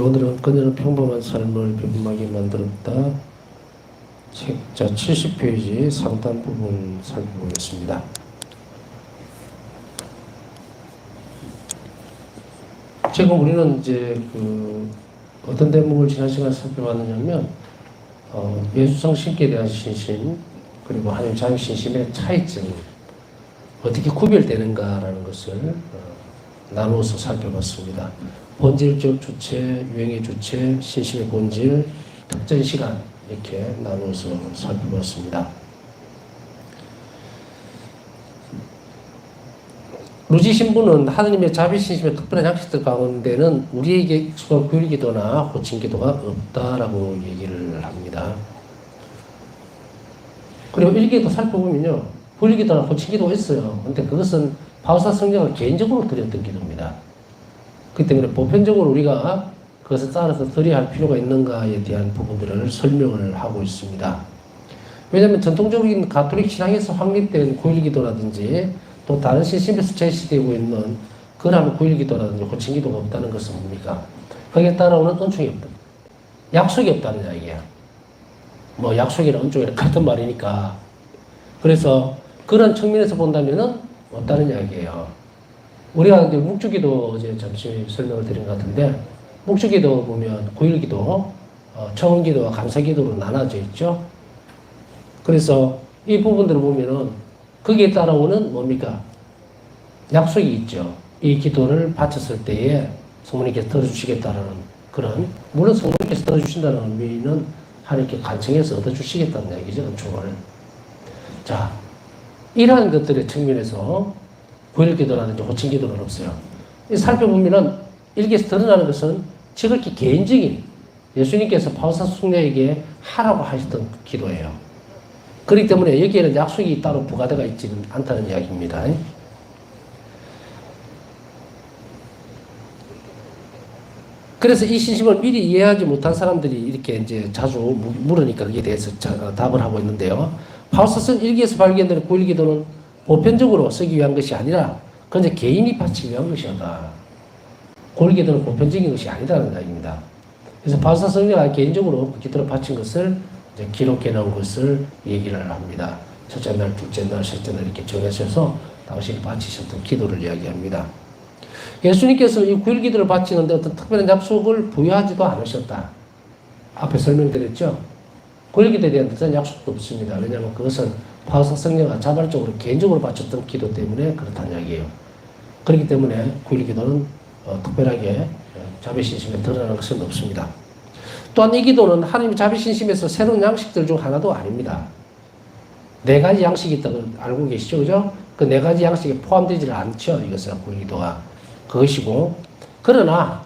오늘은 그녀는 평범한 삶을 평범하게 만들었다. 책자 70페이지 상단 부분 살펴보겠습니다. 지금 우리는 이제 어떤 대목을 지난 시간에 살펴봤느냐면, 예수성 신께 대한 신심, 그리고 하나님 자유 신심의 차이점, 어떻게 구별되는가라는 것을 나누어서 살펴봤습니다. 본질적 주체, 유행의 주체, 신심의 본질, 특정 시간, 이렇게 나누어서 살펴봤습니다. 루지 신부는 하느님의 자비 신심의 특별한 양식들 가운데는 우리에게 익숙한 구일기도나 호칭기도가 없다라고 얘기를 합니다. 그리고 일기도 살펴보면요, 구일기도나 호칭기도가 있어요. 근데 그것은 바울사 성령을 개인적으로 드렸던 기도입니다. 그렇기 때문에 보편적으로 우리가 그것을 따라서 드려야 할 필요가 있는가에 대한 부분들을 설명을 하고 있습니다. 왜냐하면 전통적인 가톨릭 신앙에서 확립된 구일기도라든지 또 다른 신심에서 제시되고 있는 그런 구일기도라든지 호칭기도가 없다는 것은 뭡니까? 거기에 따라오는 은총이 없다. 약속이 없다는 이야기예요. 뭐 약속이나 은총이나 같은 말이니까. 그래서 그런 측면에서 본다면은 없다는 이야기예요. 우리가 이제 묵주기도 어제 잠시 설명을 드린 것 같은데, 묵주기도 보면 구일기도, 청원기도와 감사기도로 나눠져 있죠. 그래서 이 부분들을 보면은 거기에 따라오는 뭡니까? 약속이 있죠. 이 기도를 바쳤을 때에 성모님께서 들어주시겠다라는 그런, 물론 성모님께서 들어주신다는 의미는 하나님께 간청해서 얻어주시겠다는 얘기죠. 은총을. 자, 이러한 것들의 측면에서 구일기도라든지 호칭기도는 없어요. 살펴보면은 일기에서 드러나는 것은 지극히 개인적인 예수님께서 바울사 숙녀에게 하라고 하셨던 기도예요. 그렇기 때문에 여기에는 약속이 따로 부과되어 있지는 않다는 이야기입니다. 그래서 이 신심을 미리 이해하지 못한 사람들이 이렇게 이제 자주 물으니까 그에 대해서 답을 하고 있는데요. 바울사서 일기에서 발견되는 구일기도는 보편적으로 쓰기 위한 것이 아니라 그건 이제 개인이 바치기 위한 것이었다. 구일기도는 보편적인 것이 아니다라는 이야기입니다. 그래서 바울사 성령이 개인적으로 그 기도를 바친 것을 이제 기록해 놓은 것을 얘기를 합니다. 첫째 날, 둘째 날, 셋째 날 이렇게 정하셔서 당신이 바치셨던 기도를 이야기합니다. 예수님께서 이 구일기도를 바치는데 어떤 특별한 약속을 부여하지도 않으셨다. 앞에 설명드렸죠. 구일기도에 대한 특별한 약속도 없습니다. 왜냐하면 그것은 바울사 성령가 자발적으로 개인적으로 바쳤던 기도 때문에 그렇다는 이야기예요. 그렇기 때문에 구일기도는 특별하게 자비신심에 드러나는 것은 없습니다. 또한 이 기도는 하나님의 자비신심에서 새로운 양식들 중 하나도 아닙니다. 4가지 양식이 있다고 알고 계시죠? 그죠? 그 4가지 양식에 포함되지는 않죠. 이것은 구일기도가. 그것이고, 그러나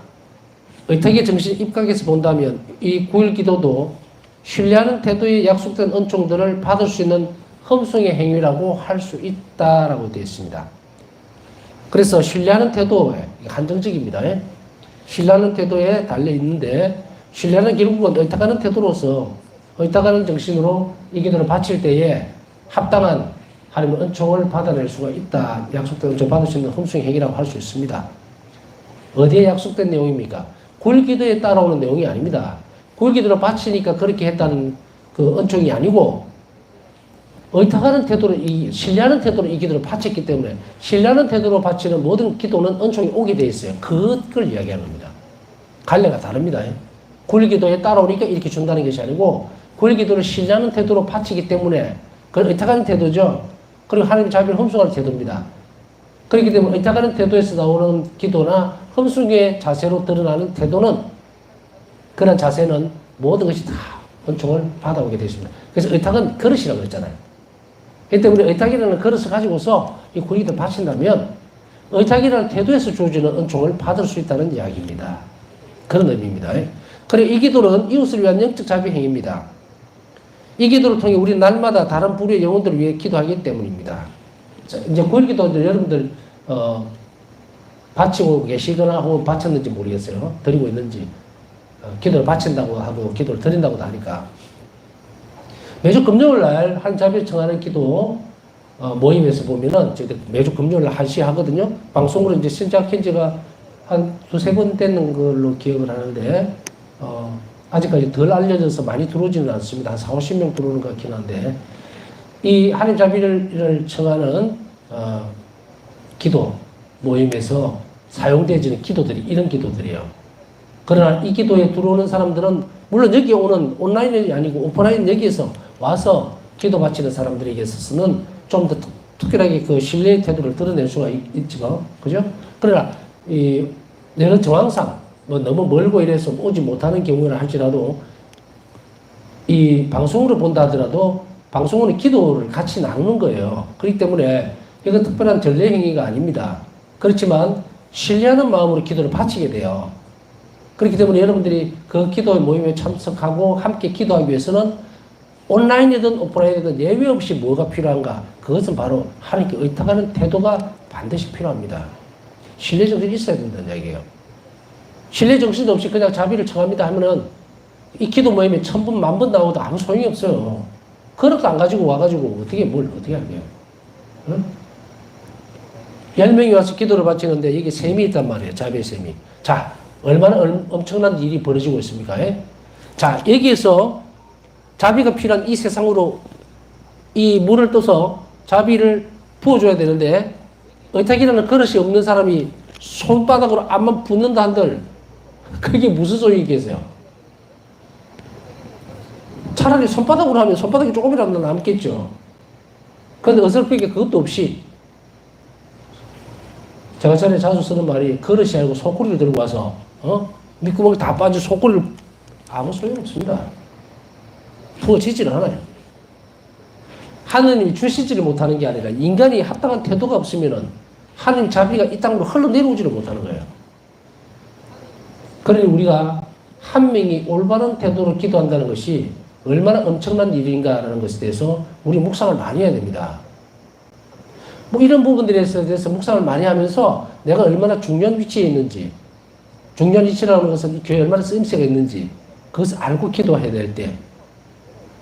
의탁의 정신 입각에서 본다면 이 구일기도도 신뢰하는 태도의 약속된 은총들을 받을 수 있는 흠숭의 행위라고 할 수 있다라고 되어 있습니다. 그래서 신뢰하는 태도에 한정적입니다. 신뢰하는 태도에 달려 있는데, 신뢰는 결국은 의탁하는 태도로서 의탁하는 정신으로 이 기도를 바칠 때에 합당한 하나님의 은총을 받아낼 수가 있다. 약속된 은총 받을 수 있는 흠숭의 행위라고 할 수 있습니다. 어디에 약속된 내용입니까? 구일기도에 따라오는 내용이 아닙니다. 구일기도를 바치니까 그렇게 했다는 그 은총이 아니고, 의탁하는 태도로, 신뢰하는 태도로 이 기도를 바쳤기 때문에 신뢰하는 태도로 바치는 모든 기도는 은총이 오게 되어 있어요. 그걸 이야기하는 겁니다. 갈래가 다릅니다. 구일기도에 따라오니까 이렇게 준다는 것이 아니고, 구일기도를 신뢰하는 태도로 바치기 때문에 그건 의탁하는 태도죠. 그리고 하나님 자비를 흠숭하는 태도입니다. 그렇기 때문에 의탁하는 태도에서 나오는 기도나 흠숭의 자세로 드러나는 태도는, 그런 자세는 모든 것이 다 은총을 받아오게 되어 있습니다. 그래서 의탁은 그릇이라고 그랬잖아요. 그렇기 때문에 의탁이라는 그릇을 가지고서 이 구일기도를 바친다면 의탁이라는 태도에서 주어지는 은총을 받을 수 있다는 이야기입니다. 그런 의미입니다. 그리고 이 기도는 이웃을 위한 영적 자비 행위입니다. 이 기도를 통해 우리는 날마다 다른 부류의 영혼들을 위해 기도하기 때문입니다. 자, 이제 구일기도들 여러분들 바치고 계시거나 혹은 바쳤는지 모르겠어요. 드리고 있는지. 기도를 바친다고 하고 기도를 드린다고도 하니까. 매주 금요일날 한 자비를 청하는 기도 모임에서 보면은 매주 금요일날 1시에 하거든요. 방송으로 이제 신작 현지가 한 두세 번 되는 걸로 기억을 하는데, 아직까지 덜 알려져서 많이 들어오지는 않습니다. 한 4, 50명 들어오는 것 같긴 한데, 이 하나님 자비를 청하는, 기도 모임에서 사용되어지는 기도들이 이런 기도들이에요. 그러나 이 기도에 들어오는 사람들은, 물론 여기 오는 온라인이 아니고 오프라인 여기에서 와서 기도 바치는 사람들에게 있어서는 좀 더 특별하게 그 신뢰의 태도를 드러낼 수가 있지만, 그죠? 그러나, 여러 정황상, 뭐 너무 멀고 이래서 오지 못하는 경우를 할지라도, 이 방송으로 본다 하더라도, 방송은 기도를 같이 나누는 거예요. 그렇기 때문에 이건 특별한 전례 행위가 아닙니다. 그렇지만, 신뢰하는 마음으로 기도를 바치게 돼요. 그렇기 때문에 여러분들이 그 기도 모임에 참석하고 함께 기도하기 위해서는 온라인이든 오프라인이든 예외 없이 뭐가 필요한가? 그것은 바로 하나님께 의탁하는 태도가 반드시 필요합니다. 신뢰정신이 있어야 된다는 얘기예요. 신뢰정신도 없이 그냥 자비를 청합니다 하면은 이 기도 모임에 1000번, 10,000번 나오도 아무 소용이 없어요. 그릇도 안 가지고 와가지고 어떻게 하게요? 응? 10명이 와서 기도를 바치는데 이게 셈이 있단 말이에요. 자비의 셈이. 자, 얼마나 엄청난 일이 벌어지고 있습니까? 자, 여기에서 자비가 필요한 이 세상으로 이 물을 떠서 자비를 부어줘야 되는데, 의탁이라는 그릇이 없는 사람이 손바닥으로 앞만 붓는다 한들 그게 무슨 소용이겠어요? 차라리 손바닥으로 하면 손바닥이 조금이라도 남겠죠. 그런데 어설프게 그것도 없이, 제가 전에 자주 쓰는 말이 그릇이 아니고 소쿠리를 들고 와서 밑구멍이 다 빠진 소쿠리를, 아무 소용없습니다. 부어지지를 않아요. 하느님이 주시지를 못하는 게 아니라 인간이 합당한 태도가 없으면은 하느님 자비가 이 땅으로 흘러내려오지를 못하는 거예요. 그러니 우리가 한 명이 올바른 태도로 기도한다는 것이 얼마나 엄청난 일인가라는 것에 대해서 우리 묵상을 많이 해야 됩니다. 뭐 이런 부분들에 대해서 묵상을 많이 하면서 내가 얼마나 중요한 위치에 있는지, 중요한 위치라는 것은 이 교회에 얼마나 쓰임새가 있는지 그것을 알고 기도해야 될 때,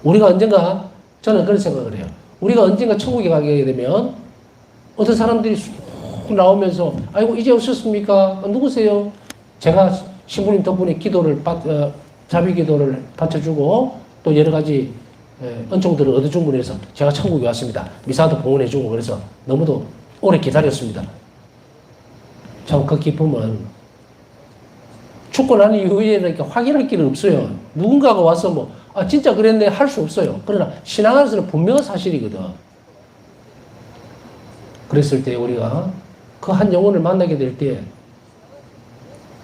우리가 언젠가, 저는 그런 생각을 해요. 우리가 언젠가 천국에 가게 되면 어떤 사람들이 쑥 나오면서, 아이고 이제 오셨습니까? 누구세요? 제가 신부님 덕분에 자비 기도를 바쳐주고 또 여러 가지 은총들을 얻어준 분에서 제가 천국에 왔습니다. 미사도 봉헌해주고 그래서 너무도 오래 기다렸습니다. 참 그 기쁨은 죽고 난 이후에는 이렇게 확인할 길은 없어요. 누군가가 와서 진짜 그랬네 할 수 없어요. 그러나 신앙 안에서는 분명한 사실이거든. 그랬을 때 우리가 그 한 영혼을 만나게 될 때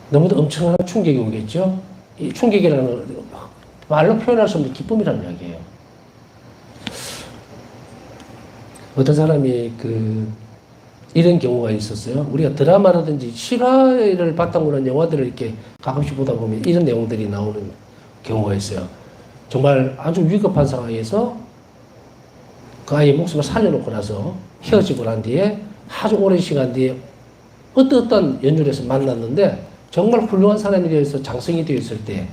너무도 엄청난 충격이 오겠죠. 이 충격이라는 건 말로 표현할 수 없는 기쁨이라는 이야기예요. 어떤 사람이 이런 경우가 있었어요. 우리가 드라마라든지 실화를 바탕으로 한 영화들을 이렇게 가끔씩 보다 보면 이런 내용들이 나오는 경우가 있어요. 정말 아주 위급한 상황에서 그 아이의 목숨을 살려놓고 나서 헤어지고 난 뒤에 아주 오랜 시간 뒤에 어떤 연줄에서 만났는데 정말 훌륭한 사람이 되어서 장성이 되어 있을 때,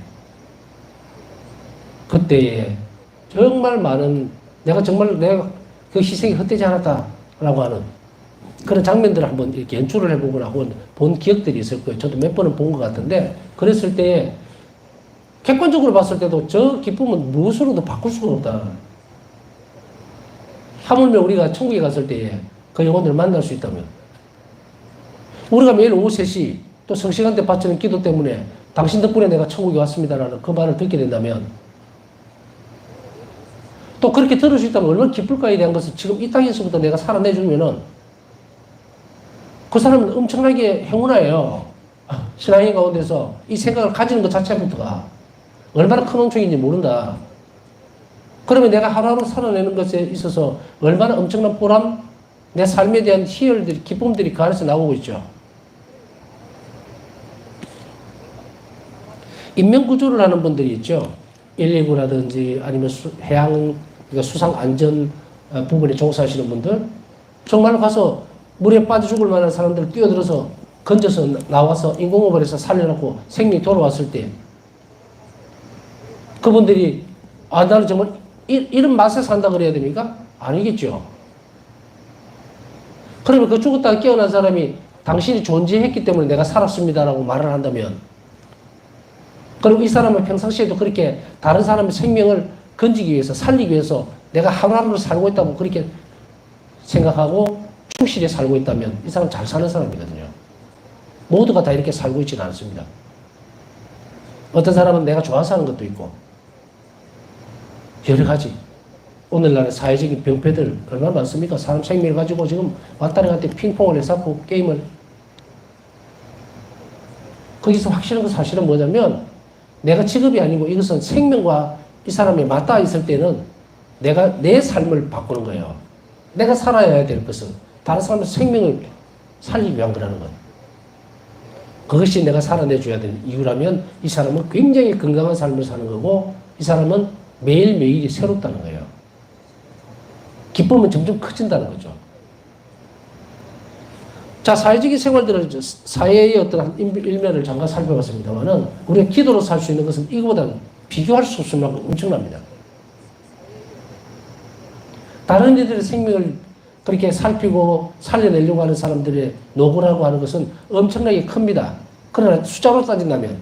그때에 정말 많은 내가 그 희생이 헛되지 않았다라고 하는 그런 장면들을 한번 이렇게 연출을 해보거나 혹은 본 기억들이 있을 거예요. 저도 몇 번은 본 것 같은데, 그랬을 때 객관적으로 봤을 때도 저 기쁨은 무엇으로도 바꿀 수가 없다. 하물며 우리가 천국에 갔을 때에 그 영혼들을 만날 수 있다면, 우리가 매일 오후 3시 또 성시간 때 바치는 기도 때문에 당신 덕분에 내가 천국에 왔습니다라는 그 말을 듣게 된다면, 또 그렇게 들을 수 있다면 얼마나 기쁠까에 대한 것을 지금 이 땅에서부터 내가 살아내주면은 그 사람은 엄청나게 행운아예요. 신앙인 가운데서 이 생각을 가지는 것 자체부터가 얼마나 큰 은총인지 모른다. 그러면 내가 하루하루 살아내는 것에 있어서 얼마나 엄청난 보람, 내 삶에 대한 희열들이, 기쁨들이 그 안에서 나오고 있죠. 인명구조를 하는 분들이 있죠. 119라든지 아니면 해양, 그러니까 수상 안전 부분에 종사하시는 분들, 정말 가서 물에 빠져 죽을 만한 사람들을 뛰어들어서 건져서 나와서 인공호흡을 해서 살려놓고 생명이 돌아왔을 때 그분들이 나는 정말 이런 맛에 산다 그래야 됩니까? 아니겠죠. 그러면 그 죽었다가 깨어난 사람이 당신이 존재했기 때문에 내가 살았습니다라고 말을 한다면, 그리고 이 사람은 평상시에도 그렇게 다른 사람의 생명을 건지기 위해서, 살리기 위해서 내가 하루하루를 살고 있다고 그렇게 생각하고 충실히 살고 있다면 이 사람은 잘 사는 사람이거든요. 모두가 다 이렇게 살고 있지는 않습니다. 어떤 사람은 내가 좋아서 하는 것도 있고, 여러 가지. 오늘날의 사회적인 병폐들 얼마나 많습니까? 사람 생명을 가지고 지금 왔다리 갔다 핑퐁을 해서 게임을. 거기서 확실한 건 사실은 뭐냐면, 내가 직업이 아니고 이것은 생명과 이 사람이 맞닿아 있을 때는 내가 내 삶을 바꾸는 거예요. 내가 살아야 될 것은 다른 사람의 생명을 살리기 위한 거라는 것. 그것이 내가 살아내줘야 되는 이유라면 이 사람은 굉장히 건강한 삶을 사는 거고, 이 사람은 매일매일이 새롭다는 거예요. 기쁨은 점점 커진다는 거죠. 자, 사회적인 생활들을, 사회의 어떤 일면을 잠깐 살펴봤습니다만은, 우리가 기도로 살 수 있는 것은 이거보다는 비교할 수 없을 만큼 엄청납니다. 다른 이들의 생명을 그렇게 살피고 살려내려고 하는 사람들의 노고라고 하는 것은 엄청나게 큽니다. 그러나 숫자로 따진다면,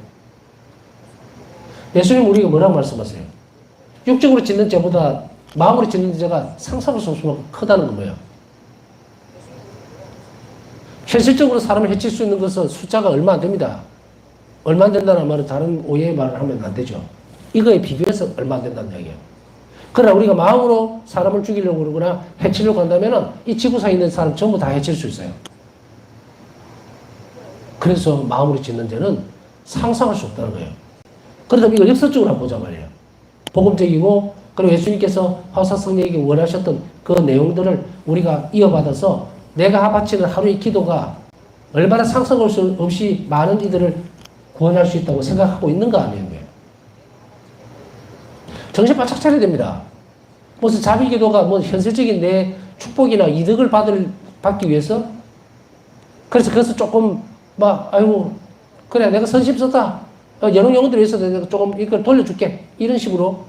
예수님 우리가 뭐라고 말씀하세요? 육적으로 짓는 죄보다 마음으로 짓는 죄가 상상할 수 없을 만큼 크다는 건 뭐예요? 현실적으로 사람을 해칠 수 있는 것은 숫자가 얼마 안 됩니다. 얼마 안 된다는 말은 다른 오해의 말을 하면 안 되죠. 이거에 비교해서 얼마 안 된다는 이야기예요. 그러나 우리가 마음으로 사람을 죽이려고 그러거나 해치려고 한다면 이 지구상에 있는 사람 전부 다 해칠 수 있어요. 그래서 마음으로 짓는 죄는 상상할 수 없다는 거예요. 그러다 이걸 역설적으로 한번 보자 말이에요. 복음적이고, 그리고 예수님께서 화사성령에게 원하셨던 그 내용들을 우리가 이어받아서 내가 바치는 하루의 기도가 얼마나 상상할 수 없이 많은 이들을 구원할 수 있다고 생각하고 있는가 하는 거예요. 정신 바짝 차려야 됩니다. 무슨 자비 기도가 뭐 현실적인 내 축복이나 이득을 받기 위해서, 그래서 그것을 조금 막 아이고 그래 내가 선심 썼다, 연ung 영혼들 위해서 내가 조금 이걸 돌려줄게, 이런 식으로.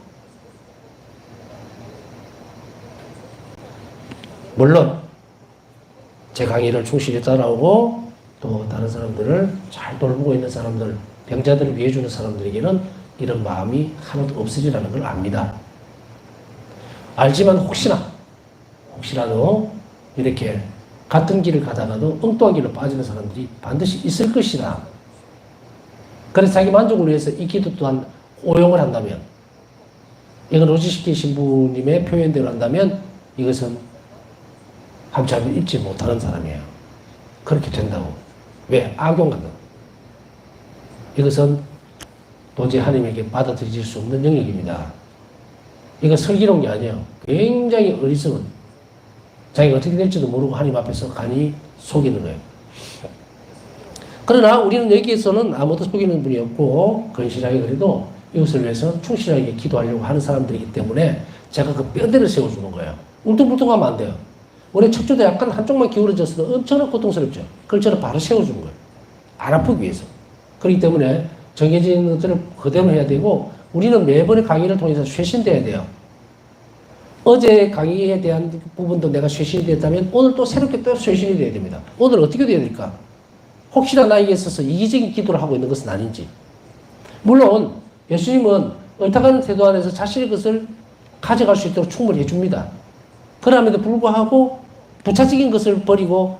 물론 제 강의를 충실히 따라오고 또 다른 사람들을 잘 돌보고 있는 사람들, 병자들을 위해주는 사람들에게는 이런 마음이 하나도 없으리라는 걸 압니다. 알지만 혹시라도 이렇게 같은 길을 가다가도 엉뚱한 길로 빠지는 사람들이 반드시 있을 것이다. 그래서 자기 만족을 위해서 이 기도 또한 오용을 한다면, 이건 로지시키 신부님의 표현대로 한다면 이것은 함자를 입지 못하는 사람이에요. 그렇게 된다고. 왜? 악용한다. 이것은 도저히 하나님에게 받아들일 수 없는 영역입니다. 이거 슬기로운 게 아니에요. 굉장히 어리석은, 자기가 어떻게 될지도 모르고 하나님 앞에서 간이 속이는 거예요. 그러나 우리는 여기에서는 아무도 속이는 분이 없고 건실하게 그래도 이것을 위해서 충실하게 기도하려고 하는 사람들이기 때문에 제가 그 뼈대를 세워주는 거예요. 울퉁불퉁하면 안 돼요. 원래 척추도 약간 한쪽만 기울어졌어도 엄청나게 고통스럽죠. 그걸 저는 바로 세워주는 거예요. 안 아프기 위해서. 그렇기 때문에 정해진 것들을 그대로 해야 되고, 우리는 매번의 강의를 통해서 쇄신돼야 돼요. 어제 강의에 대한 부분도 내가 쇄신이 됐다면 오늘 또 새롭게 또 쇄신이 돼야 됩니다. 오늘 어떻게 돼야 될까? 혹시나 나에게 있어서 이기적인 기도를 하고 있는 것은 아닌지. 물론 예수님은 옳다가는 태도 안에서 자신의 것을 가져갈 수 있도록 충분히 해줍니다. 그럼에도 불구하고 부차적인 것을 버리고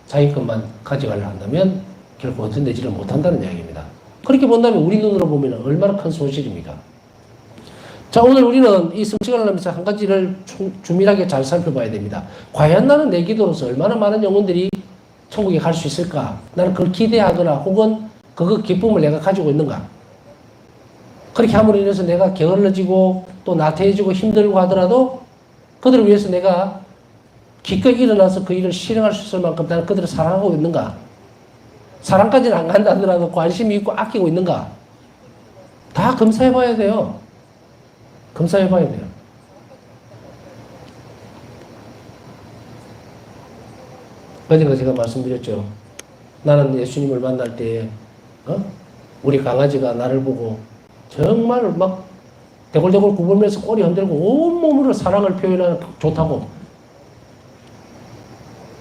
자기 것만 가져가려 한다면 결코 얻어내지를 못한다는 이야기입니다. 그렇게 본다면 우리 눈으로 보면 얼마나 큰 손실입니까? 자, 오늘 우리는 이 성취관을 하면서 한 가지를 주밀하게 잘 살펴봐야 됩니다. 과연 나는 내 기도로서 얼마나 많은 영혼들이 천국에 갈 수 있을까? 나는 그걸 기대하거나 혹은 그 기쁨을 내가 가지고 있는가? 그렇게 함으로 인해서 내가 게을러지고 또 나태해지고 힘들고 하더라도 그들을 위해서 내가 기꺼이 일어나서 그 일을 실행할 수 있을 만큼 나는 그들을 사랑하고 있는가? 사랑까지는 안 간다 하더라도 관심이 있고 아끼고 있는가? 다 검사해 봐야 돼요. 검사해 봐야 돼요. 어제가 제가 말씀드렸죠. 나는 예수님을 만날 때 우리 강아지가 나를 보고 정말 막 대골대골 굽으면서 꼬리 흔들고 온몸으로 사랑을 표현하는 좋다고.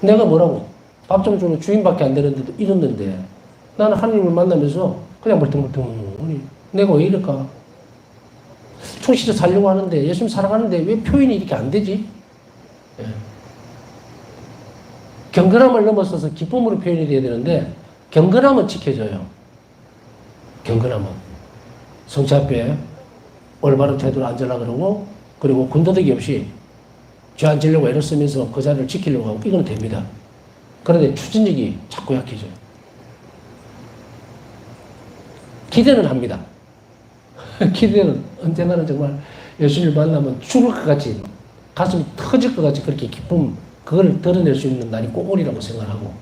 내가 뭐라고? 밥 좀 주는 주인밖에 안 되는데도 이랬는데 나는 하나님을 만나면서 그냥 멀뚱멀뚱 내가 왜 이럴까? 충실히 살려고 하는데 예수님 사랑하는데 왜 표현이 이렇게 안 되지? 예. 경건함을 넘어서서 기쁨으로 표현이 돼야 되는데 경건함은 지켜져요. 경건함은 성체 앞에 올바른 태도로 앉으려고 그러고 그리고 군더더기 없이 죄 안 지려고 애를 쓰면서 그 자리를 지키려고 하고 이건 됩니다. 그런데 추진력이 자꾸 약해져요. 기대는 합니다. 기대는 언젠가는 정말 예수님을 만나면 죽을 것 같이 가슴이 터질 것 같이 그렇게 기쁨 그걸 드러낼 수 있는 날이 꼭 오리라고 생각하고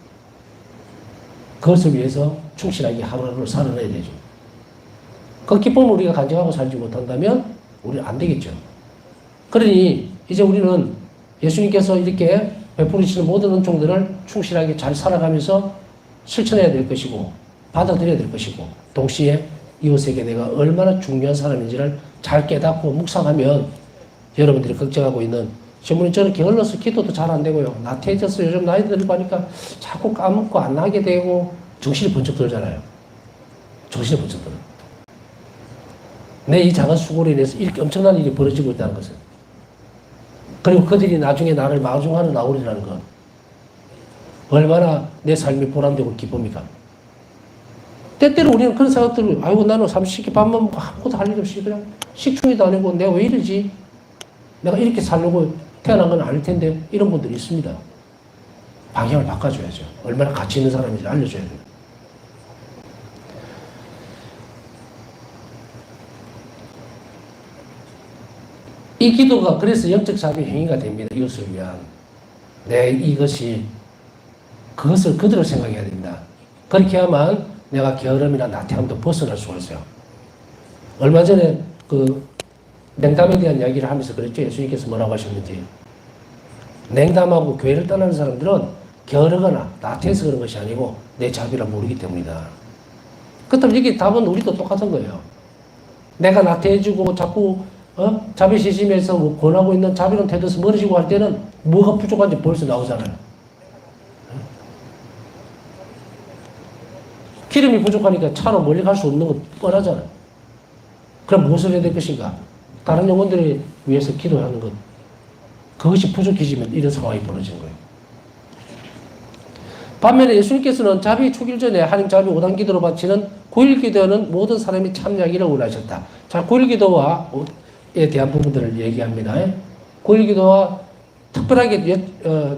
그것을 위해서 충실하게 하루하루 살아내야 되죠. 그 기쁨을 우리가 간직하고 살지 못한다면 우리는 안 되겠죠. 그러니 이제 우리는 예수님께서 이렇게 베풀으시는 모든 은총들을 충실하게 잘 살아가면서 실천해야 될 것이고 받아들여야 될 것이고 동시에 이웃에게 내가 얼마나 중요한 사람인지를 잘 깨닫고 묵상하면 여러분들이 걱정하고 있는 신부님 저는 게을러서 기도도 잘 안 되고요. 나태해져서 요즘 나이 들고 하니까 자꾸 까먹고 안 나게 되고 정신이 번쩍 들잖아요. 정신이 번쩍 들어요. 내 이 작은 수고로 인해서 이렇게 엄청난 일이 벌어지고 있다는 것은 그리고 그들이 나중에 나를 마중하러 나오리라는 것 얼마나 내 삶이 보람되고 기쁩니까? 때때로 우리는 그런 생각들을 아이고 나는 삼시세끼 밥만 아무것도 할 일 없이 그냥 식충이도 아니고 내가 왜 이러지? 내가 이렇게 살려고 태어난 건 아닐 텐데 이런 분들이 있습니다. 방향을 바꿔줘야죠. 얼마나 가치 있는 사람인지 알려줘야 돼요. 이 기도가 그래서 영적 자비 행위가 됩니다. 이것을 위한 이것이 그것을 그대로 생각해야 됩니다. 그렇게 하면 내가 게으름이나 나태함도 벗어날 수가 있어요. 얼마 전에 그 냉담에 대한 이야기를 하면서 그랬죠. 예수님께서 뭐라고 하셨는지. 냉담하고 교회를 떠나는 사람들은 게으르거나 나태해서 그런 것이 아니고 내 자비를 모르기 때문이다. 그렇다면 이게 답은 우리도 똑같은 거예요. 내가 나태해지고 자꾸 자비시심에서 뭐 권하고 있는 자비로운 태도에서 멀어지고 할 때는 뭐가 부족한지 벌써 나오잖아요. 기름이 부족하니까 차로 멀리 갈 수 없는 거 뻔하잖아요. 그럼 무엇을 해야 될 것인가? 다른 영혼들을 위해서 기도하는 것. 그것이 부족해지면 이런 상황이 벌어진 거예요. 반면에 예수님께서는 자비 축일 전에 하나님 자비 5단 기도로 바치는 9일 기도는 모든 사람이 참여하기를 원하셨다. 자, 9일 기도에 대한 부분들을 얘기합니다. 9일 기도와 특별하게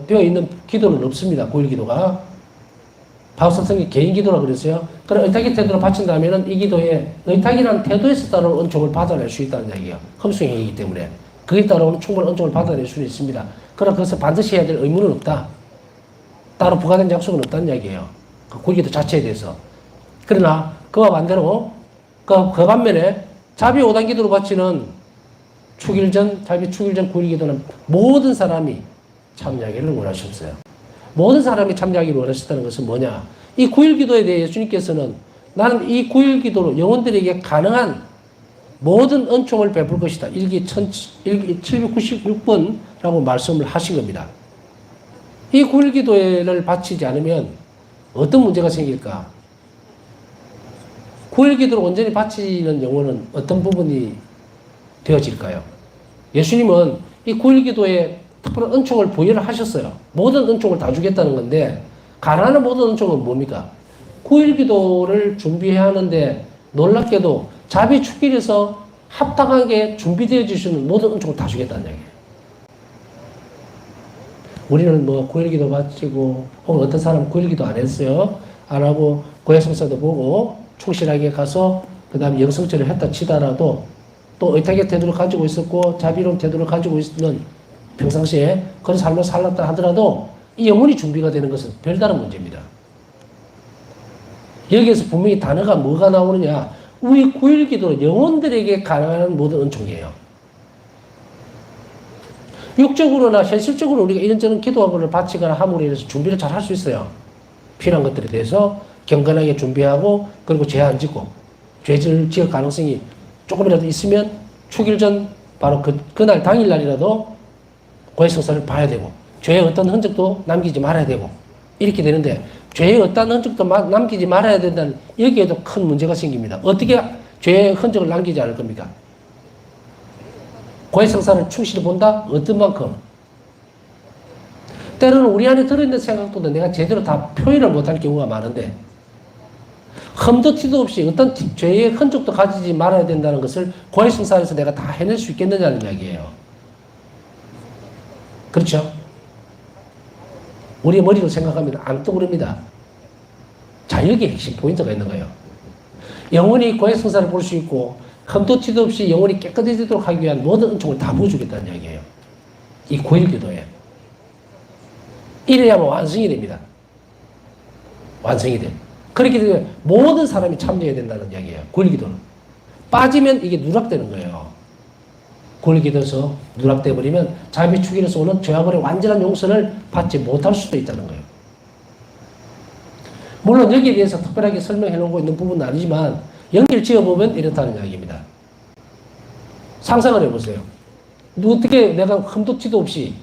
되어 있는 기도는 없습니다. 9일 기도가. 바울사성이 개인 기도라 그랬어요. 그럼 의탁의 태도로 바친다면 이 기도에 의탁이라는 태도에서 따르는 은총을 받아낼 수 있다는 얘기예요. 흠수행위이기 때문에. 그에 따르는 충분한 은총을 받아낼 수는 있습니다. 그러나 그것을 반드시 해야 될 의무는 없다. 따로 부과된 약속은 없다는 얘기예요. 그 9일 기도 자체에 대해서. 그러나 그와 반대로 그 반면에 자비 5단 기도로 바치는 자비 축일 전 9일 기도는 모든 사람이 참여하기를 원하셨어요. 모든 사람이 참여하기를 원하셨다는 것은 뭐냐? 이 9일 기도에 대해 예수님께서는 나는 이 9일 기도로 영혼들에게 가능한 모든 은총을 베풀 것이다. 일기 796번라고 말씀을 하신 겁니다. 이 9일 기도를 바치지 않으면 어떤 문제가 생길까? 9일 기도를 온전히 바치는 영혼은 어떤 부분이 되어질까요? 예수님은 이 9일 기도에 특별한 은총을 부여를 하셨어요. 모든 은총을 다 주겠다는 건데 가난한 모든 은총은 뭡니까? 9일 기도를 준비해야 하는데 놀랍게도 자비 축일에서 합당하게 준비되어 주시는 모든 은총을 다 주겠다는 얘기예요. 우리는 뭐 9일 기도 바치고 혹은 어떤 사람은 9일 기도 안 했어요. 안 하고 고해성사도 보고 충실하게 가서 그 다음에 영성절을 했다 치더라도 또 의탁의 태도를 가지고 있었고 자비로운 태도를 가지고 있는 평상시에 그런 삶을 살았다 하더라도 이 영혼이 준비가 되는 것은 별다른 문제입니다. 여기에서 분명히 단어가 뭐가 나오느냐? 우리 9일 기도는 영혼들에게 가능한 모든 은총이에요. 육적으로나 현실적으로 우리가 이런저런 기도하고를 바치거나 함으로 인해서 준비를 잘 할 수 있어요. 필요한 것들에 대해서 경건하게 준비하고 그리고 죄 안 짓고 죄를 지을 가능성이 조금이라도 있으면 축일 전 바로 그날 당일날이라도 고해성사를 봐야 되고 죄의 어떤 흔적도 남기지 말아야 되고 이렇게 되는데 죄의 어떠한 흔적도 남기지 말아야 된다는 여기에도 큰 문제가 생깁니다. 어떻게 죄의 흔적을 남기지 않을 겁니까? 고해성사를 충실히 본다? 어떤 만큼? 때로는 우리 안에 들어있는 생각도 내가 제대로 다 표현을 못할 경우가 많은데 흠도 티도 없이 어떤 죄의 흔적도 가지지 말아야 된다는 것을 고해성사에서 내가 다 해낼 수 있겠느냐는 이야기예요. 그렇죠? 우리의 머리로 생각하면 안 떠오릅니다. 자, 여기에 핵심 포인트가 있는 거예요. 영원히 고해성사를 볼 수 있고 흠도 티도 없이 영원히 깨끗해지도록 하기 위한 모든 은총을 다 부어주겠다는 이야기예요. 이 9일 기도에. 이래야만 완성이 됩니다. 완성이 돼. 그렇게 되면 모든 사람이 참여해야 된다는 이야기예요. 9일 기도는. 빠지면 이게 누락되는 거예요. 9일 기도에서 누락돼 버리면 자비 축일에서 오는 죄악의 완전한 용서를 받지 못할 수도 있다는 거예요. 물론 여기에 대해서 특별하게 설명해 놓고 있는 부분은 아니지만 연결 지어보면 이렇다는 이야기입니다. 상상을 해보세요. 어떻게 내가 흠도 티도 없이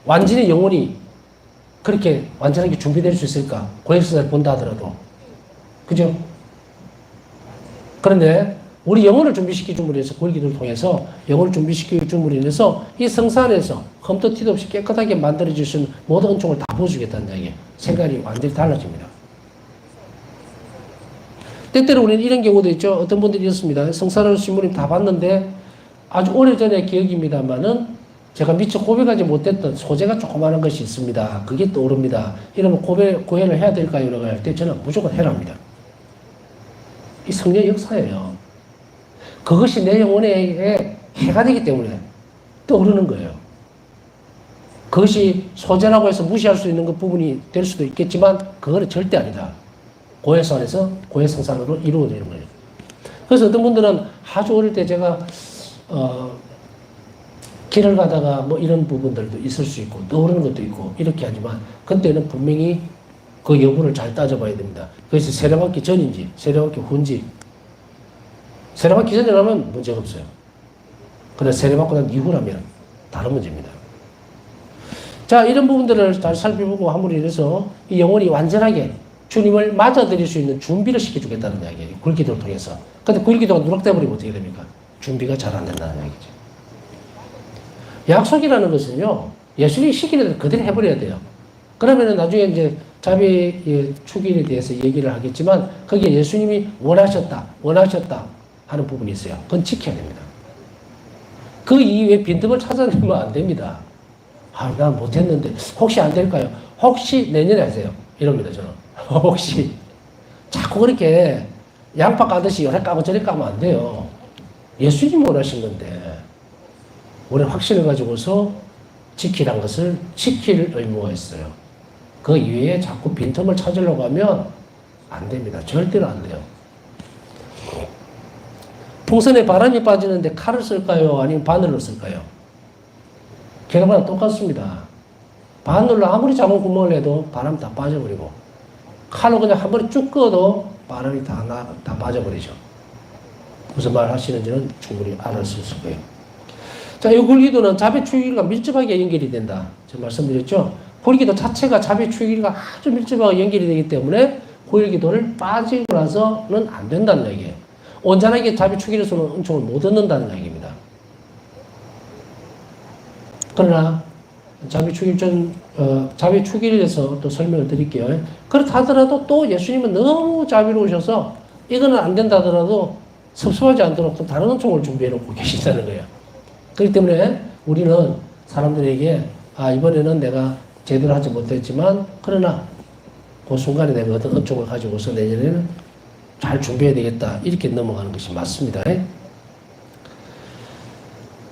완전히 영혼이 그렇게 완전하게 준비될 수 있을까? 고해성사를 본다 하더라도. 그죠? 그런데 우리 영혼을 준비시켜 줌으로 인해서 고일 기도를 통해서 영혼을 준비시켜 줌으로 인해서 이 성사 안에서 흠도 티도 없이 깨끗하게 만들어질 수 있는 모든 은총을 다 부어주겠다는 이야기예요. 생각이 완전히 달라집니다. 때때로 우리는 이런 경우도 있죠. 어떤 분들이 이렇습니다. 성사를 신부님 다 봤는데 아주 오래전의 기억입니다만은 제가 미처 고백하지 못했던 소재가 조그마한 것이 있습니다. 그게 떠오릅니다. 이러면 고해를 해야 될까요? 라고 할 때 저는 무조건 해랍니다. 이 성령 역사예요. 그것이 내 영혼에 해가 되기 때문에 떠오르는 거예요. 그것이 소재라고 해서 무시할 수 있는 그 부분이 될 수도 있겠지만 그거는 절대 아니다. 고해서 안에서 고해성산으로 이루어지는 거예요. 그래서 어떤 분들은 아주 어릴 때 제가 길을 가다가 뭐 이런 부분들도 있을 수 있고 떠오르는 것도 있고 이렇게 하지만 그때는 분명히 그 여부를 잘 따져봐야 됩니다. 그래서 세례받기 전인지 세례받기 후인지 세례받기 전이라면 문제가 없어요. 그러나 세례받고 난 이후라면 다른 문제입니다. 자, 이런 부분들을 잘 살펴보고 함으로 인해서 이 영혼이 완전하게 주님을 맞아들일 수 있는 준비를 시켜주겠다는 이야기예요. 굴기도를 통해서. 근데 굴기도가 누락돼 버리면 어떻게 됩니까? 준비가 잘 안 된다는 이야기죠. 약속이라는 것은요, 예수님이 시키는 대로 그대로 해버려야 돼요. 그러면은 나중에 이제 자비 축일에 대해서 얘기를 하겠지만, 거기에 예수님이 원하셨다 하는 부분이 있어요. 그건 지켜야 됩니다. 그 이후에 빈틈을 찾아내면 안 됩니다. 아, 난 못했는데, 혹시 안 될까요? 혹시 내년에 하세요. 이럽니다, 저는. 혹시. 자꾸 그렇게 양파 까듯이 요래 까고 저래 까면 안 돼요. 예수님이 원하신 건데, 우리 확신을 가지고서 지키란 것을 지킬 의무가 있어요. 그 이외에 자꾸 빈틈을 찾으려고 하면 안 됩니다. 절대로 안 돼요. 풍선에 바람이 빠지는데 칼을 쓸까요? 아니면 바늘을 쓸까요? 결과는 똑같습니다. 바늘로 아무리 작은 구멍을 내도 바람 다 빠져버리고 칼로 그냥 한 번에 쭉 꺼도 바람이 다 빠져버리죠. 무슨 말 하시는지는 충분히 알았을 거예요. 자, 이 굴기도는 자비 축일과 밀접하게 연결이 된다. 제가 말씀드렸죠? 굴기도 자체가 자비 축일과 아주 밀접하게 연결이 되기 때문에 굴기도를 빠지고 나서는 안 된다는 얘기예요. 온전하게 자비 축일에서는 은총을 못 얻는다는 얘기입니다. 그러나 자비 축일에서 또 설명을 드릴게요. 그렇다 하더라도 또 예수님은 너무 자비로우셔서 이거는 안 된다 하더라도 섭섭하지 않도록 또 다른 은총을 준비해 놓고 계신다는 거예요. 그렇기 때문에 우리는 사람들에게 이번에는 내가 제대로 하지 못했지만 그러나 그 순간에 내가 어떤 은총을 가지고서 내년에는 잘 준비해야 되겠다 이렇게 넘어가는 것이 맞습니다.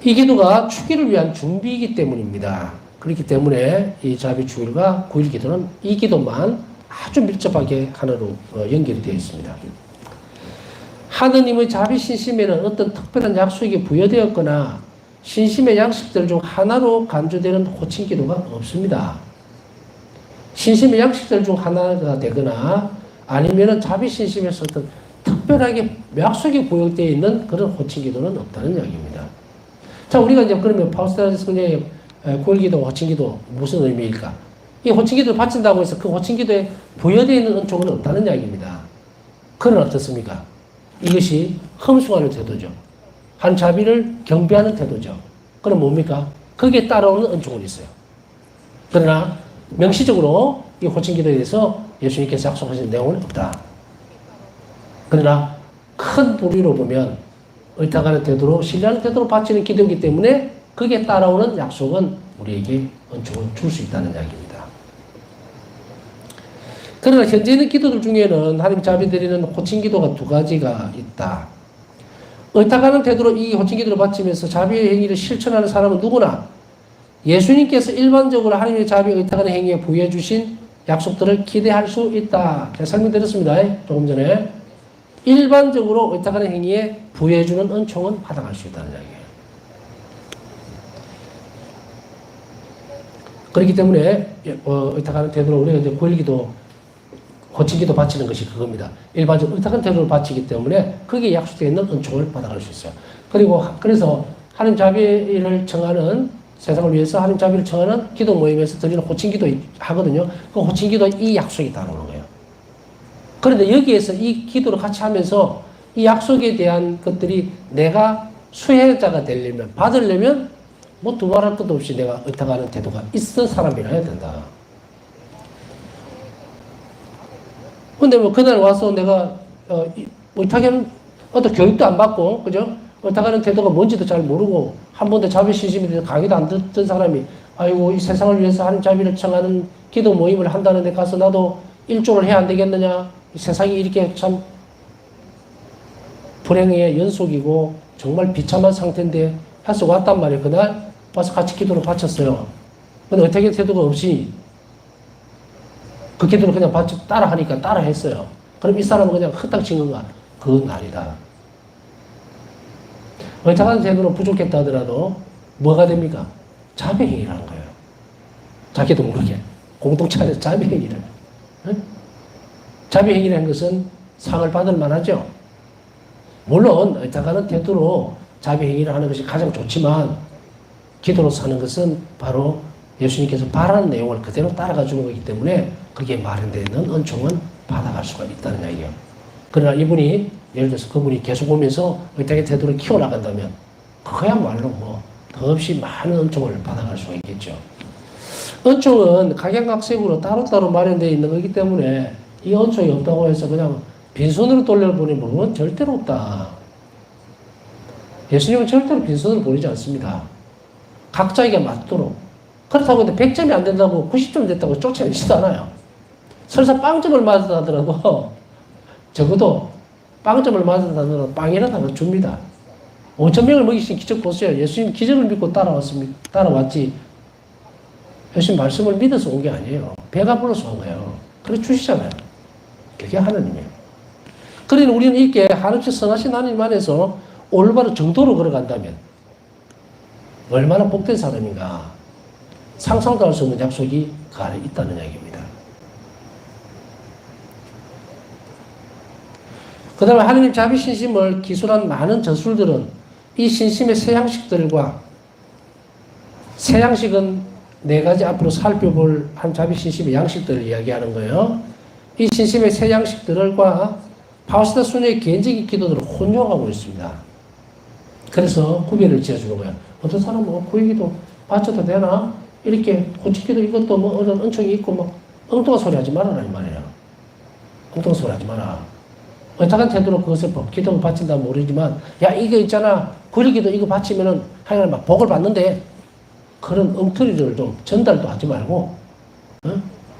이 기도가 축일을 위한 준비이기 때문입니다. 그렇기 때문에 이 자비 축일과 9일 기도는 이 기도만 아주 밀접하게 하나로 연결이 되어 있습니다. 하느님의 자비 신심에는 어떤 특별한 약속이 부여되었거나 신심의 양식들 중 하나로 간주되는 호칭 기도가 없습니다. 신심의 양식들 중 하나가 되거나 아니면은 자비 신심에서 어떤 특별하게 약속이 부여되어 있는 그런 호칭 기도는 없다는 이야기입니다. 자, 우리가 이제 그러면 파우스타스 성령의 9일 기도, 호칭 기도 무슨 의미일까? 이 호칭기도를 바친다고 해서 그 호칭기도에 부여되어 있는 은총은 없다는 이야기입니다. 그건 어떻습니까? 이것이 흠숭하는 태도죠. 한 자비를 경배하는 태도죠. 그럼 뭡니까? 거기에 따라오는 은총은 있어요. 그러나 명시적으로 이 호칭기도에 대해서 예수님께서 약속하신 내용은 없다. 그러나 큰 부류로 보면 의탁하는 태도로 신뢰하는 태도로 바치는 기도이기 때문에 거기에 따라오는 약속은 우리에게 은총을 줄 수 있다는 이야기입니다. 그러나 현재 있는 기도들 중에는 하나님 자비 드리는 호칭 기도가 두 가지가 있다. 의탁하는 태도로 이 호칭 기도를 바치면서 자비의 행위를 실천하는 사람은 누구나 예수님께서 일반적으로 하나님의 자비 의탁하는 행위에 부여해 주신 약속들을 기대할 수 있다. 제가 설명드렸습니다. 조금 전에. 일반적으로 의탁하는 행위에 부여해 주는 은총은 받아갈 수 있다는 이야기예요. 그렇기 때문에 의탁하는 태도로 우리가 이제 9일기도 호칭기도 바치는 것이 그겁니다. 일반적으로 의탁한 태도를 바치기 때문에 거기에 약속되어 있는 은총을 받아갈 수 있어요. 그리고 그래서 하나님 자비를 청하는 세상을 위해서 하나님 자비를 청하는 기도 모임에서 드리는 호칭기도 하거든요. 그 호칭기도에 이 약속이 따라오는 거예요. 그런데 여기에서 이 기도를 같이 하면서 이 약속에 대한 것들이 내가 수혜자가 되려면 받으려면 뭐 두말할 것도 없이 내가 의탁하는 태도가 있는 사람이라 해야 된다. 근데 뭐 그날 와서 내가 의탁하는 어떤 교육도 안 받고 그죠? 의탁하는 태도가 뭔지도 잘 모르고 한 번도 자비 신심에 대해서 강의도 안 듣던 사람이 아이고 이 세상을 위해서 하나님 자비를 청하는 기도 모임을 한다는데 가서 나도 일조를 해야 안 되겠느냐? 이 세상이 이렇게 참 불행의 연속이고 정말 비참한 상태인데 해서 왔단 말이에요. 그날 와서 같이 기도를 바쳤어요. 근데 의탁의 태도가 없이 그 기도를 그냥 따라 하니까 따라 했어요. 그럼 이 사람은 그냥 흑당 친 건가? 그건 아니다. 의탁하는 태도는 부족했다 하더라도 뭐가 됩니까? 자비행위라는 거예요. 자기도 모르게. 공동체 안에서 자비행위를. 응? 자비행위라는 것은 상을 받을 만하죠. 물론 의탁하는 태도로 자비행위를 하는 것이 가장 좋지만 기도로 사는 것은 바로 예수님께서 바라는 내용을 그대로 따라가 주는 거기 때문에 그게 마련되는 은총은 받아갈 수가 있다는 이야기예요. 그러나 이분이 예를 들어서 그분이 계속 오면서 의탁의 태도를 키워나간다면 그거야말로 뭐 더없이 많은 은총을 받아갈 수가 있겠죠. 은총은 각양각색으로 따로따로 마련되어 있는 거기 때문에 이 은총이 없다고 해서 그냥 빈손으로 돌려보내면 그건 절대로 없다. 예수님은 절대로 빈손으로 보내지 않습니다. 각자에게 맞도록. 그렇다고 해도 100점이 안 된다고 90점 됐다고 쫓아내지도 않아요. 설사 빵점을 맞았다 하더라도 적어도 빵점을 맞았다 하더라도 빵이라도 하나 줍니다. 5,000명을 먹이신 기적 보세요. 예수님 기적을 믿고 따라왔지. 예수님 말씀을 믿어서 온 게 아니에요. 배가 불러서 온 거예요. 그래 주시잖아요. 그게 하나님이에요. 그러니 우리는 이렇게 한없이 선하신 하나님 안에서 올바른 정도로 걸어간다면 얼마나 복된 사람인가. 상상도 할 수 없는 약속이 그 안에 있다는 이야기입니다. 그 다음에 하나님 자비 신심을 기술한 많은 저술들은 이 신심의 세 양식들과 세 양식은 네 가지 앞으로 살펴볼 한 자비 신심의 양식들을 이야기하는 거예요. 이 신심의 세 양식들과 파우스타 수녀의 개인적인 기도들을 혼용하고 있습니다. 그래서 구별을 지어주는 거예요. 어떤 사람은 구의기도 바쳐도 되나? 이렇게 호칭기도 이것도 뭐 어떤 은총이 있고 뭐 엉뚱한 소리 하지 말아라 이 말이에요. 엉뚱한 소리 하지 마라. 의탁한 태도로 그것을 기도를 바친다면 모르지만 야 이거 있잖아 구의기도 이거 바치면은 하여간 막 복을 받는데 그런 엉터리를 좀 전달도 하지 말고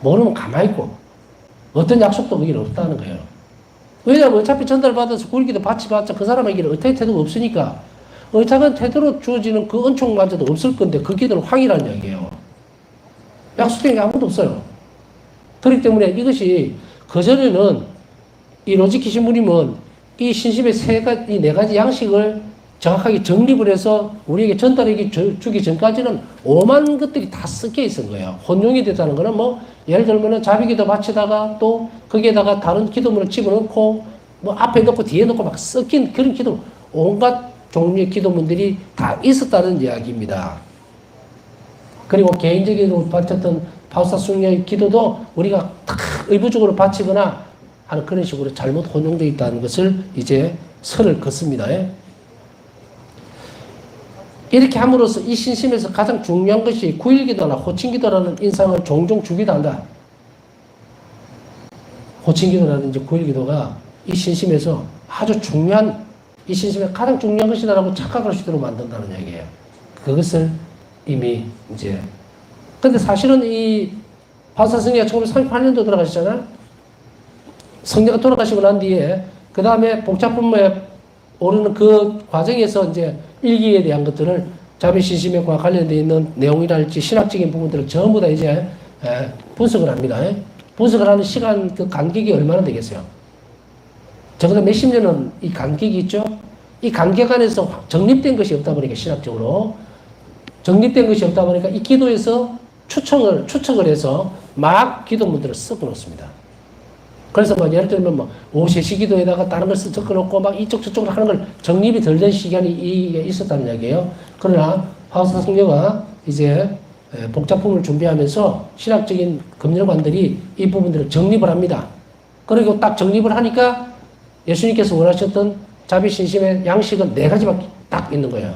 모르면 가만히 있고 어떤 약속도 거기는 없다는 거예요. 왜냐하면 어차피 전달받아서 구의기도 바치봤자 그 사람에게는 의탁의 태도가 없으니까 의탁한 태도로 주어지는 그 은총마저도 없을 건데 그 기도는 황이라는 이야기예요. 약속된 게 아무도 없어요. 그렇기 때문에 이것이 그전에는 이 로지키 신부님은 이 신심의 이 네 가지 양식을 정확하게 정립을 해서 우리에게 전달하기 주기 전까지는 오만 것들이 다 섞여 있은 거예요. 혼용이 됐다는 거는 뭐 예를 들면은 자비기도 바치다가 또 거기에다가 다른 기도문을 집어넣고 뭐 앞에 넣고 뒤에 넣고 막 섞인 그런 기도 온갖 종류의 기도문들이 다 있었다는 이야기입니다. 그리고 개인적으로 바쳤던 파우스타 승려의 기도도 우리가 탁 의무적으로 바치거나 하는 그런 식으로 잘못 혼용되어 있다는 것을 이제 선을 긋습니다. 이렇게 함으로써 이 신심에서 가장 중요한 것이 9.1기도나 호칭기도라는 인상을 종종 주기도 한다. 호칭기도라든지 9.1기도가 이 신심에서 아주 중요한, 이 신심의 가장 중요한 것이다라고 착각할 수 있도록 만든다는 얘기예요. 그것을 이미 이제, 근데 사실은 이 파우스타 승려가 1938년도 돌아가셨잖아요. 성녀가 돌아가시고 난 뒤에 그 다음에 복잡분모에 오르는 그 과정에서 이제 일기에 대한 것들을 자비신심과 관련되어 있는 내용이랄지 신학적인 부분들을 전부 다 이제 분석을 합니다. 분석을 하는 시간 그 간격이 얼마나 되겠어요? 적어도 몇십 년은 이 간격이 있죠? 이 간격 안에서 정립된 것이 없다 보니까 신학적으로 정립된 것이 없다 보니까 이 기도에서 추측을 해서 막 기도문들을 섞어 놓습니다. 그래서 뭐 예를 들면 뭐 오세시 기도에다가 다른 걸 섞어 놓고 막 이쪽 저쪽으로 하는 걸 정립이 덜 된 시간이 있었다는 이야기예요. 그러나 파우스타 승려가 이제 복잡품을 준비하면서 신학적인 금융관들이 이 부분들을 정립을 합니다. 그리고 딱 정립을 하니까 예수님께서 원하셨던 자비신심의 양식은 4가지밖에 딱 있는 거예요.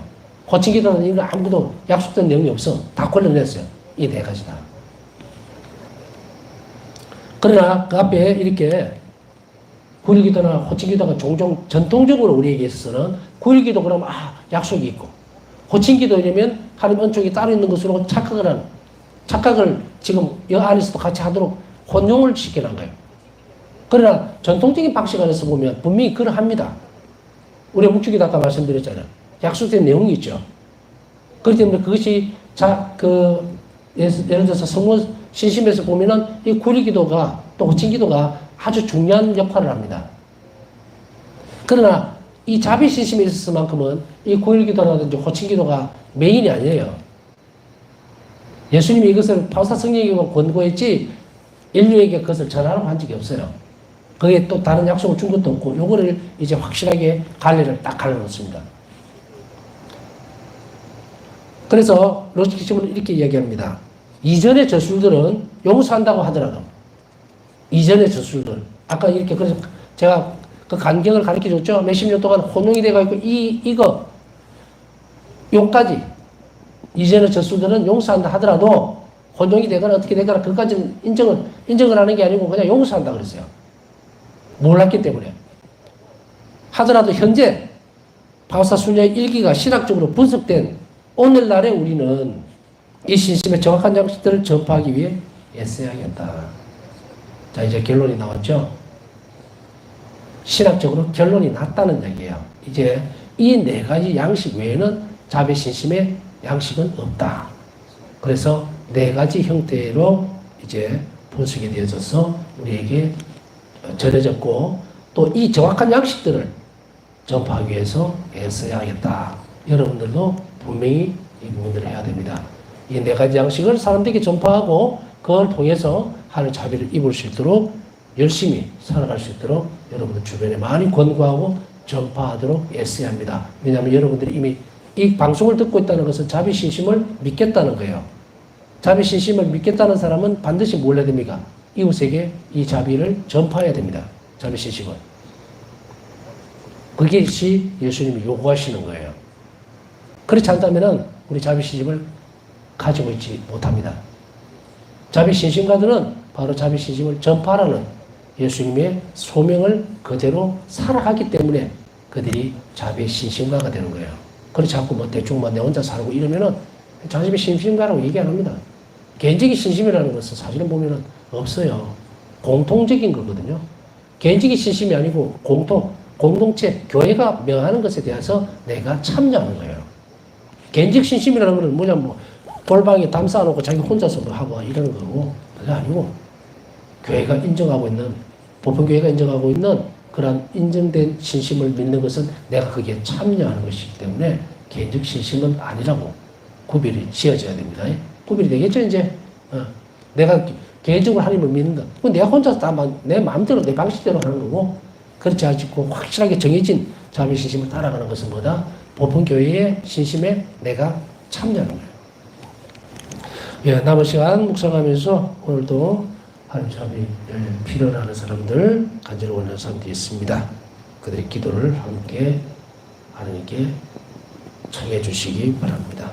호칭기도는 이거 아무것도 약속된 내용이 없어. 다 걸러냈어요. 이 4가지 다. 그러나 그 앞에 이렇게 9.1기도나 호칭기도가 종종 전통적으로 우리에게 있어서는 9.1기도 그러면 약속이 있고 호칭기도 이러면 하나님 은총이 따로 있는 것으로 착각을 지금 이 안에서도 같이 하도록 혼용을 시켜놓은 거예요. 그러나 전통적인 방식 안에서 보면 분명히 그러합니다. 우리 묵주기도 아까 말씀드렸잖아요. 약속된 내용이 있죠. 그렇기 때문에 그것이 예를 들어서 성모 신심에서 보면은 이 9.1기도가 또 호칭기도가 아주 중요한 역할을 합니다. 그러나 이 자비신심에 있어서만큼은 이 9.1기도라든지 호칭기도가 메인이 아니에요. 예수님이 이것을 파우스타 승려에게만 권고했지 인류에게 그것을 전하라고 한 적이 없어요. 거기에 또 다른 약속을 준 것도 없고 요거를 이제 확실하게 갈래를 딱 갈라놓습니다. 그래서 로스키즘은 이렇게 이야기합니다. 이전의 저술들은 용서한다고 하더라도 이전의 저술들 아까 이렇게 그래서 제가 그 간격을 가르쳐 줬죠. 몇십 년 동안 혼용이 돼가지고 이거 요까지 이전의 저술들은 용서한다 하더라도 혼용이 되거나 어떻게 되거나 그까지는 인정을 하는 게 아니고 그냥 용서한다 그랬어요. 몰랐기 때문에 하더라도 현재 파우스타 승려의 일기가 신학적으로 분석된 오늘날에 우리는 이 신심의 정확한 양식들을 전파하기 위해 애써야겠다. 자, 이제 결론이 나왔죠? 신학적으로 결론이 났다는 얘기예요. 이제 이 4가지 양식 외에는 자비신심의 양식은 없다. 그래서 4가지 형태로 이제 분석이 되어져서 우리에게 전해졌고 또 이 정확한 양식들을 전파하기 위해서 애써야겠다. 여러분들도 분명히 이 부분들을 해야 됩니다. 이 4가지 양식을 사람들에게 전파하고 그걸 통해서 하나님의 자비를 입을 수 있도록 열심히 살아갈 수 있도록 여러분들 주변에 많이 권고하고 전파하도록 애써야 합니다. 왜냐하면 여러분들이 이미 이 방송을 듣고 있다는 것은 자비신심을 믿겠다는 거예요. 자비신심을 믿겠다는 사람은 반드시 뭘 해야 됩니까? 이웃에게 이 자비를 전파해야 됩니다. 자비신심을. 그것이 예수님이 요구하시는 거예요. 그렇지 않다면 우리 자비신심을 가지고 있지 못합니다. 자비신심가들은 바로 자비신심을 전파하라는 예수님의 소명을 그대로 살아가기 때문에 그들이 자비신심가가 되는 거예요. 그렇지 않고 뭐 대충 내 혼자 살고 이러면은 자비신심가라고 얘기 안 합니다. 개인적인 신심이라는 것은 사실은 보면은 없어요. 공통적인 거거든요. 개인적인 신심이 아니고 공동체, 교회가 명하는 것에 대해서 내가 참여하는 거예요. 개인적 신심이라는 것은 뭐냐면 돌방에 담 쌓아놓고 자기 혼자서도 하고 이러는 거고 그게 아니고 교회가 인정하고 있는 보편교회가 인정하고 있는 그런 인정된 신심을 믿는 것은 내가 거기에 참여하는 것이기 때문에 개인적 신심은 아니라고 구별이 지어져야 됩니다. 구별이 되겠죠 이제. 내가 개인적으로 하나님을 믿는다. 그건 내가 혼자서 다 내 마음대로 내 방식대로 하는 거고 그렇지 않고 확실하게 정해진 자비 신심을 따라가는 것은 뭐다? 보편교회의 신심에 내가 참여하는 거예요. 예, 남은 시간 묵상하면서 오늘도 하나님 자비를 필요로 하는 사람들, 간절히 원하는 사람들이 있습니다. 그들의 기도를 함께 하나님께 청해 주시기 바랍니다.